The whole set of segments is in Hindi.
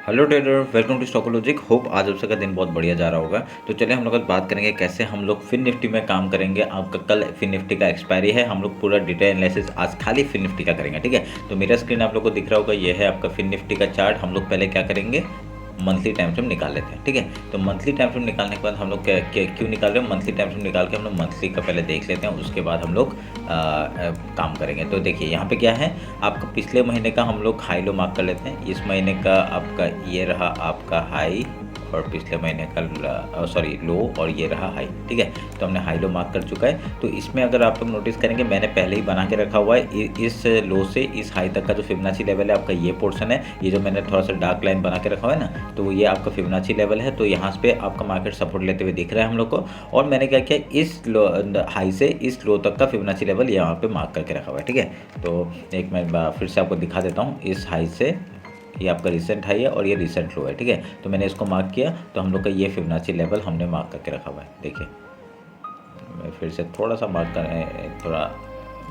Hello trader, welcome to Stockologic. Hope आज आप सबका दिन बहुत बढ़िया जा रहा होगा। तो चलिए हम लोग आज बात करेंगे कैसे हम लोग फिन निफ्टी में काम करेंगे। आपका कल फिन निफ्टी का एक्सपायरी है, हम लोग पूरा डिटेल एनालिसिस आज खाली फिन निफ्टी का करेंगे। ठीक है, तो मेरा स्क्रीन आप लोग को दिख रहा होगा, ये है आपका फिन निफ्टी का चार्ट। हम लोग पहले क्या करेंगे, मंथली टाइम फ्रेम निकाल लेते हैं। ठीक है, तो मंथली टाइम फ्रेम निकालने के बाद हम लोग क्यों निकाल रहे हैं, मंथली टाइम फ्रेम निकाल के हम लोग मंथली का पहले देख लेते हैं, उसके बाद हम लोग काम करेंगे। तो देखिए यहाँ पे क्या है, आपका पिछले महीने का हम लोग हाई लो मार्क कर लेते हैं। इस महीने का आपका ये रहा आपका हाई, और पिछले महीने का सॉरी लो, और ये रहा हाई। ठीक है, तो हमने हाई लो मार्क कर चुका है। तो इसमें अगर आप लोग नोटिस करेंगे, मैंने पहले ही बना के रखा हुआ है इस लो से इस हाई तक का जो फिबोनाची लेवल है आपका, ये पोर्शन है, ये जो मैंने थोड़ा सा डार्क लाइन बना के रखा हुआ है ना, तो ये आपका फिबोनाची लेवल है। तो यहाँ पे आपका मार्केट सपोर्ट लेते हुए दिख रहा है हम लोग को। और मैंने क्या किया, इस लो हाई से इस लो तक का फिबोनाची लेवल यहाँ पे मार्क करके रखा हुआ है। ठीक है, तो एक मैं फिर से आपको दिखा देता हूँ। इस हाई से ये आपका रिसेंट हाई है और ये रिसेंट लो है। ठीक है, तो मैंने इसको मार्क किया, तो हम लोग का ये फिबोनाची लेवल हमने मार्क करके रखा हुआ है। देखिए मैं फिर से थोड़ा सा मार्क कर थोड़ा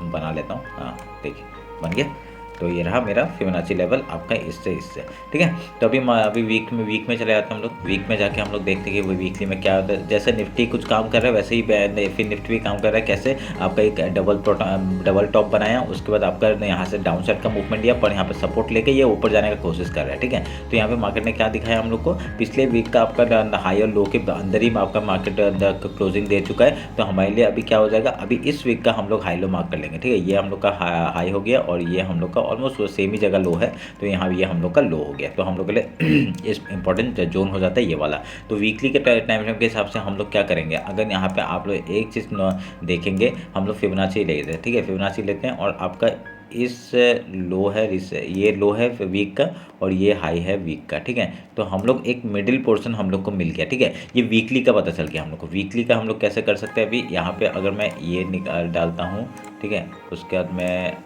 बना लेता हूँ। हाँ देखिए बन गया। तो ये रहा मेरा फिबोनाची लेवल आपका इससे इससे। ठीक है, तो अभी वीक में चले जाते हैं हम लोग। वीक में जाके हम लोग देखते हैं कि वो वीकली में क्या होता है। जैसे निफ्टी कुछ काम कर रहा है, वैसे ही फिर निफ्टी भी काम कर रहा है। कैसे, आपका एक डबल टॉप बनाया, उसके बाद आपका यहाँ से डाउन साइड का मूवमेंट दिया, पर यहाँ पे सपोर्ट लेके ये ऊपर जाने का कोशिश कर रहा है। ठीक है, तो यहाँ पे मार्केट ने क्या दिखाया हम लोग को, पिछले वीक का आपका हाई और लो के अंदर ही आपका मार्केट क्लोजिंग दे चुका है। तो हमारे लिए अभी क्या हो जाएगा, अभी इस वीक का हम लोग हाई लो मार्क कर लेंगे। ठीक है, ये हम लोग का हाई हो गया और ये हम लोग का ऑलमोस्ट सेम ही जगह लो है। तो यहाँ ये हम लोग का लो हो गया, तो हम लोग के लिए इस इंपॉर्टेंट जोन हो जाता है ये वाला। तो वीकली के टाइम फ्रेम के हिसाब से हम लोग क्या करेंगे, अगर यहाँ पे आप लोग एक चीज़ देखेंगे, हम लोग फिबोनाची लेते हैं। ठीक है, फिबोनाची लेते हैं और आपका इस लो है, ये लो है वीक का और ये हाई है वीक का। ठीक है, तो हम लोग एक मिडिल पोर्शन हम लोग को मिल गया। ठीक है, ये वीकली का पता चल गया हम लोग को। वीकली का हम लोग कैसे कर सकते हैं, अभी यहाँ पे अगर मैं ये निकाल डालता हूँ, ठीक है, उसके बाद मैं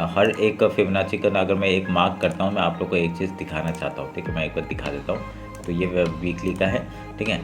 हर एक फिबोनाची का अगर मैं एक मार्क करता हूँ, मैं आप लोग को एक चीज़ दिखाना चाहता हूँ। ठीक है, मैं एक बार दिखा देता हूँ। तो ये वीकली का है। ठीक है,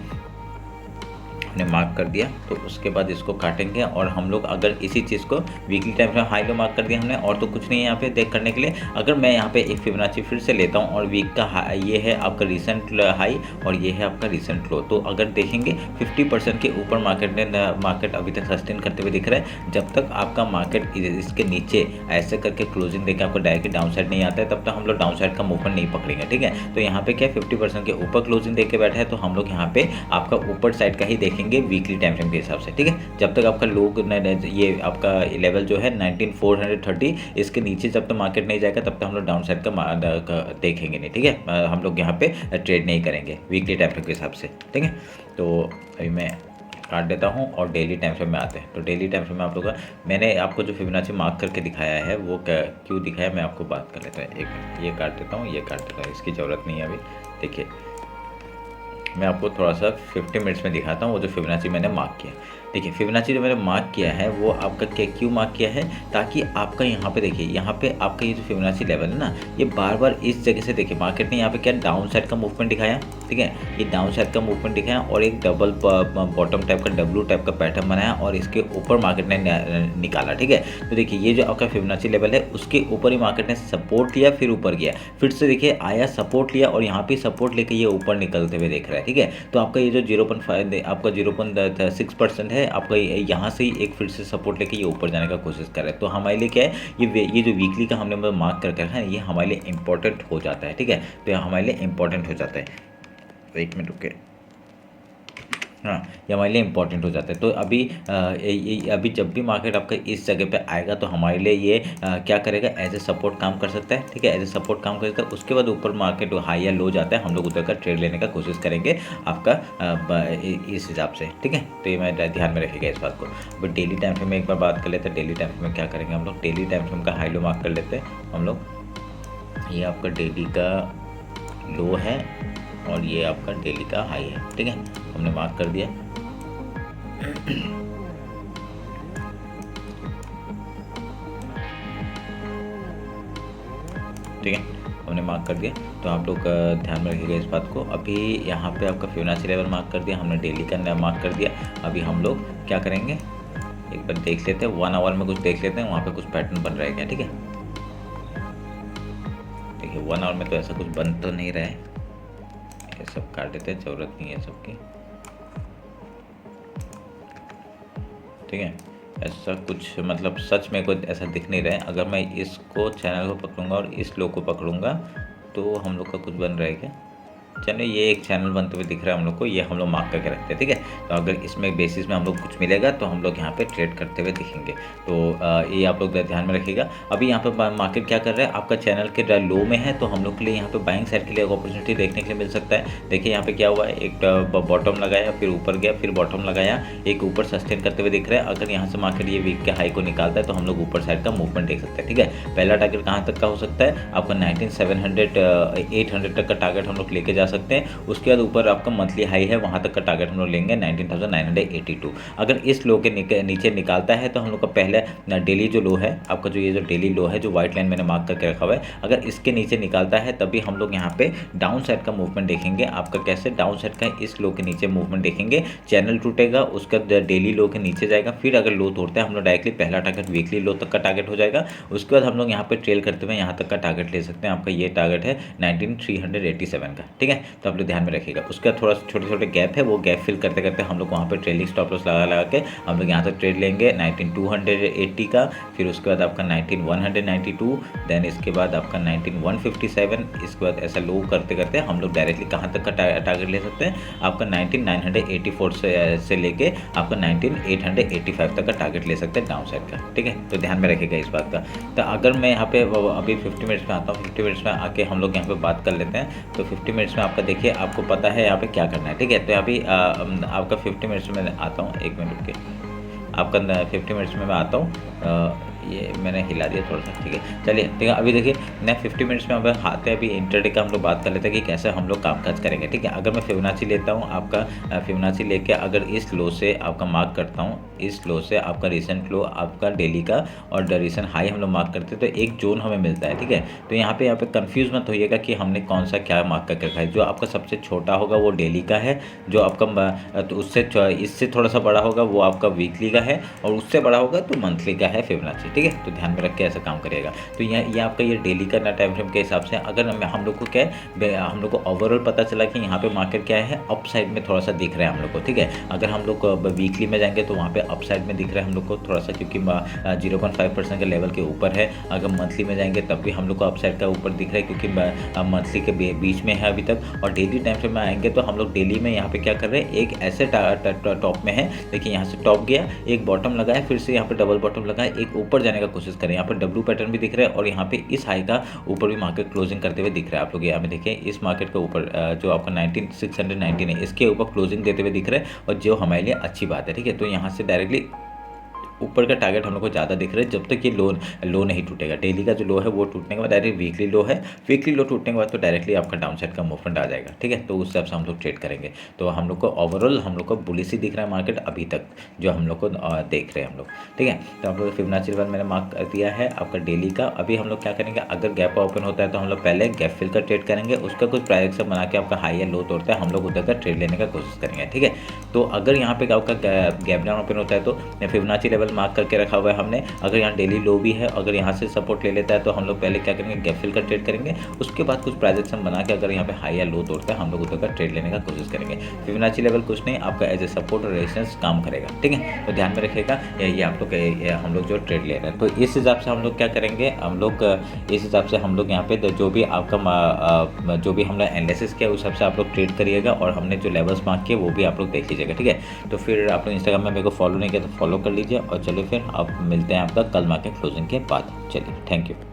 हमने मार्क कर दिया, तो उसके बाद इसको काटेंगे और हम लोग अगर इसी चीज़ को weekly time frame high low mark कर दिया हमने, और तो कुछ नहीं है यहाँ पे देख करने के लिए। अगर मैं यहाँ पे एक फिबोनाची फिर से लेता हूँ और वीक का ये है आपका रिसेंट हाई और ये है आपका रिसेंट लो, तो अगर देखेंगे 50% के ऊपर मार्केट अभी तक सस्टेन करते हुए दिख रहा है। जब तक आपका मार्केट इसके नीचे ऐसे करके क्लोजिंग देकर आपको डायरेक्ट डाउन साइड नहीं आता है, तब तक हम लोग डाउन साइड का मूवमेंट नहीं पकड़ेंगे। ठीक है, तो यहाँ पे क्या 50% के ऊपर क्लोजिंग देके बैठा है, तो हम लोग यहाँ पे आपका ऊपर साइड का ही देखेंगे वीकली टाइम फ्रेम के हिसाब से। ठीक है, जब तक आपका लो ये आपका लेवल जो है 19430, इसके नीचे जब तक मार्केट नहीं जाएगा, तब तक हम लोग डाउन साइड का देखेंगे नहीं। ठीक है, हम लोग यहाँ पे ट्रेड नहीं करेंगे वीकली टाइम फ्रेम के हिसाब से। ठीक है, तो अभी मैं काट देता हूँ और डेली टाइम फ्रेम में आते हैं। तो डेली टाइम फ्रेम में आप लोग का मैंने आपको जो फिबोनाची मार्क करके दिखाया है, वो क्यों दिखाया, मैं आपको बात कर लेता हूँ। एक मिनट, ये काट देता हूँ, ये काट देता हूँ, इसकी ज़रूरत नहीं है अभी। देखिए मैं आपको थोड़ा सा 50 मिनट्स में दिखाता हूँ वो जो फिबोनाची मैंने मार्क किया। देखिए फिबोनाची जो मैंने मार्क किया है वो आपका क्यों मार्क किया है, ताकि आपका यहाँ पे देखिए, यहाँ पे आपका ये जो फिबोनाची लेवल है ना, ये बार बार इस जगह से देखिए मार्केट ने यहाँ पे क्या डाउन साइड का मूवमेंट दिखाया। ठीक है, ये डाउन साइड का मूवमेंट दिखाया और एक डबल बॉटम टाइप का डब्लू टाइप का पैटर्न बनाया और इसके ऊपर मार्केट ने निकाला। ठीक है, तो देखिए ये जो आपका फिबोनाची लेवल है उसके ऊपर ही मार्केट ने सपोर्ट लिया, फिर ऊपर गया, फिर से देखिए आया सपोर्ट लिया और यहाँ पे सपोर्ट लेके ये ऊपर निकलते हुए देख रहा है। ठीक है, तो आपका ये जो 0.5 आपका 0.6% है, आपका यहाँ से ही एक फिर से सपोर्ट लेके ये ऊपर जाने का कोशिश कर रहा है। तो हमारे लिए क्या है, ये जो वीकली का हमने मार्क करके रखा है, ये हमारे लिए इंपॉर्टेंट हो जाता है। ठीक है, तो हमारे लिए इंपॉर्टेंट हो जाता है। तो एक मिनट रुके, हाँ ये हमारे लिए इंपॉर्टेंट हो जाता है। तो अभी जब भी मार्केट आपका इस जगह पे आएगा, तो हमारे लिए ये क्या करेगा, एज ए सपोर्ट काम कर सकता है। ठीक है, एज ए सपोर्ट काम कर सकता है। उसके बाद ऊपर मार्केट हाई या लो जाता है, हम लोग उधर का ट्रेड लेने का कोशिश करेंगे आपका इस हिसाब से। ठीक है, तो ये मैं ध्यान में रखिएगा इस बात को। बट डेली टाइम फ्रेम में एक बार बात कर लेते हैं। डेली टाइम फ्रेम में क्या करेंगे हम लोग, डेली टाइम फ्रेम का हाई लो मार्क कर लेते हैं हम लोग। ये आपका डेली का लो है और ये आपका डेली का हाई है। ठीक है, हमने मार्क कर दिया। ठीक है, हमने मार्क कर दिया। तो आप लोग ध्यान में रखिएगा इस बात को। अभी यहाँ पे आपका फिबोनाची लेवल मार्क कर दिया हमने, डेली का मार्क कर दिया। अभी हम लोग क्या करेंगे, एक बार देख लेते हैं 1 आवर में कुछ देख लेते हैं, वहाँ पे कुछ पैटर्न बन रहा है क्या। ठीक है, देखिए 1 आवर में तो ऐसा कुछ बन तो नहीं रहा है, ये सब काट देते हैं, ज़रूरत नहीं है सबकी। ठीक है, ऐसा कुछ मतलब सच में कुछ ऐसा दिख नहीं रहा है। अगर मैं इसको चैनल को पकड़ूंगा और इस लो को पकड़ूंगा तो हम लोग का कुछ बन रहा है क्या? चलिए ये एक चैनल बनते हुए दिख रहा है हम लोग को, ये हम लोग मार्क करके रखते हैं। ठीक है, तो अगर इसमें बेसिस में हम लोग कुछ मिलेगा तो हम लोग यहाँ पे ट्रेड करते हुए दिखेंगे। तो ये आप लोग ध्यान में रखिएगा। अभी यहाँ पे मार्केट क्या कर रहा है, आपका चैनल के लो में है, तो हम लोग के लिए यहाँ पे बाइंग साइड के लिए एक अपॉर्चुनिटी देखने के लिए मिल सकता है। देखिए यहाँ पे क्या हुआ है, एक बॉटम लगाया, फिर ऊपर गया, फिर बॉटम लगाया, एक ऊपर सस्टेन करते हुए दिख रहा है। अगर यहाँ से मार्केट ये वीक के हाई को निकालता है तो हम लोग ऊपर साइड का मूवमेंट देख सकते हैं। ठीक है, पहला टारगेट कहाँ तक का हो सकता है, आपका 19,700 800 तक का टारगेट हम लोग लेके जा सकते हैं। उसके बाद ऊपर आपका मंथली हाई है, वहाँ तक का टारगेट हम लोग लेंगे 19,982। अगर इस लो के नीचे निकालता है तो हम लोग का पहले डेली जो लो है आपका, जो ये जो डेली लो है जो व्हाइट लाइन मैंने मार्क करके रखा हुआ है, अगर इसके नीचे निकालता है तभी हम लोग यहाँ पे डाउन साइड का मूवमेंट देखेंगे। आपका कैसे डाउन साइड का इस लो के नीचे मूवमेंट देखेंगे, चैनल टूटेगा, उसका डेली लो के नीचे जाएगा, फिर अगर लो तोड़ता है हम लोग डायरेक्टली पहला टारगेट वीकली लो तक का टारगेट हो जाएगा। उसके बाद हम लोग यहाँ पे ट्रेल करते हुए यहाँ तक का टारगेट ले सकते हैं। आपका ये टारगेट है 19,387 का। ठीक है, तो आप लोग ध्यान में रखिएगा। उसका थोड़ा छोटे छोटे गैप है, वो गैप फिल करते करते हम लोग वहाँ पे ट्रेलिंग स्टॉप लॉस लगा के हम लोग यहाँ तक ट्रेड लेंगे 19,280 का, फिर उसके बाद आपका 19,192, देन इसके बाद आपका 19,157, इसके बाद ऐसा लो करते करते हम लोग डायरेक्टली कहाँ तक का टारगेट ले सकते हैं, आपका 19,984 से लेके आपका 19,885 तक का टारगेट ले सकते हैं डाउन साइड का। ठीक है, तो ध्यान में रखिएगा इस बात का। तो अगर मैं यहाँ पे अभी 50 मिनट्स में आता हूँ, 50 मिनट्स में आके हम लोग यहाँ पे बात कर लेते हैं। तो 50 मिनट्स में आपका देखिए, आपको पता है यहाँ पे क्या करना है। ठीक है, तो अभी आपका 50 मिनट्स में आता हूँ, 1 मिनट के, आपका 50 मिनट्स में मैं आता हूँ। ये मैंने हिला दिया थोड़ा सा। ठीक है, चलिए ठीक है, अभी देखिए मैं 50 मिनट्स में अब आते हैं। अभी इंटरडे का हम लोग बात कर लेते हैं कि कैसे हम लोग कामकाज करेंगे। ठीक है, अगर मैं फिबोनाची लेता हूँ, आपका फिबोनाची लेके अगर इस लो से आपका मार्क करता हूँ, इस लो से आपका रिसेंट लो आपका डेली का और रिसेंट हाई हम लोग मार्क करते हैं, तो एक जोन हमें मिलता है। ठीक है, तो यहाँ पे कंफ्यूज मत होइएगा कि हमने कौन सा क्या मार्क करके रखा है। जो आपका सबसे छोटा होगा वो डेली का है, जो आपका तो इससे थोड़ा सा बड़ा होगा वो आपका वीकली का है, और उससे बड़ा होगा तो मंथली का है फिबोनाची। ठीक है, तो ध्यान में रख के ऐसा काम करिएगा। तो ये आपका ये डेली का ना टाइम फ्रेम के हिसाब से, अगर हम लोग को क्या है, हम लोग को ओवरऑल पता चला कि यहाँ पे मार्केट क्या है, अप साइड में थोड़ा सा दिख रहा है हम लोग को। ठीक है, अगर हम लोग वीकली में जाएंगे तो वहाँ पे अप साइड में दिख रहा है हम लोग को थोड़ा सा, क्योंकि 0.5% के लेवल के ऊपर है। अगर मंथली में जाएंगे तब भी हम लोग को अप साइड का ऊपर दिख रहा है, क्योंकि मंथली के बीच में है अभी तक। और डेली टाइम फ्रेम में आएंगे तो हम लोग डेली में यहाँ पे क्या कर रहे हैं, एक ऐसे टॉप में है। देखिए यहाँ से टॉप गया, एक बॉटम लगाया, फिर से यहाँ पे डबल बॉटम लगाया, एक ऊपर जाने का कोशिश करें। यहाँ पर डब्ल्यू पैटर्न भी दिख रहा है, और यहाँ पे इस हाई का ऊपर भी मार्केट क्लोजिंग करते हुए दिख रहा है। आप लोग यहाँ पे देखिए, इस मार्केट के ऊपर जो आपका 19,619 है, इसके ऊपर क्लोजिंग देते हुए दिख रहा है, और जो हमारे लिए अच्छी बात है। ठीक है, तो यहाँ से डायरेक्टली ऊपर का टारगेट हम लोग को ज़्यादा दिख रहा है, जब तक ये लो नहीं टूटेगा। डेली का जो लो है वो टूटने के बाद डायरेक्ट वीकली लो है, वीकली लो टूटने के बाद तो डायरेक्टली आपका डाउन साइड का मूवमेंट आ जाएगा। ठीक है, तो उस हिसाब से हम लोग ट्रेड करेंगे। तो हम लोग को ओवरऑल हम लोग को बुलिश ही दिख रहा है मार्केट अभी तक, जो हम लोग को देख रहे हैं हम लोग। ठीक है, तो हम लोग फिबोनाची लेवल मैंने मार्क कर दिया है आपका डेली का। अभी हम लोग क्या करेंगे, अगर गैप ओपन होता है तो हम लोग पहले गैप फिल का ट्रेड करेंगे, उसका कुछ प्राइजेक्शन बना के आपका हाई या लो तोड़ता है, हम लोग उधर का ट्रेड लेने का कोशिश करेंगे। ठीक है, तो अगर यहाँ पे आपका गैप डाउन ओपन होता है तो फिबोनाची लेवल मार्क करके रखा हुआ है हमने। अगर यहाँ डेली लो भी है, अगर यहाँ से सपोर्ट ले लेता है तो हम लोग पहले क्या करेंगे, गैप फिल का ट्रेड करेंगे। उसके बाद कुछ प्राइजेक्शन बना के अगर यहाँ पे हाई या लो तोड़ता है हम लोग उधर का ट्रेड लेने का कोशिश करेंगे। फिबोनाची लेवल कुछ नहीं, आपका एज ए सपोर्ट और रेजिस्टेंस काम करेगा। ठीक है, तो ध्यान में रखिएगा, ये आप लोग हम लोग जो ट्रेड ले रहे हैं, तो इस हिसाब से हम लोग क्या करेंगे, हम लोग इस हिसाब से हम लोग यहाँ पे जो भी आपका जो भी हमने एनालिसिस किया उस हिसाब से आप लोग ट्रेड करिएगा, और हमने जो लेवल्स मार्क किए वो भी आप लोग देख लीजिएगा। ठीक है, तो फिर आप लोग इंस्टाग्राम में मेरे को फॉलो नहीं किया तो फॉलो कर लीजिए, और चलिए फिर आप मिलते हैं आपका कल मार्केट क्लोजिंग के बाद। चलिए, थैंक यू।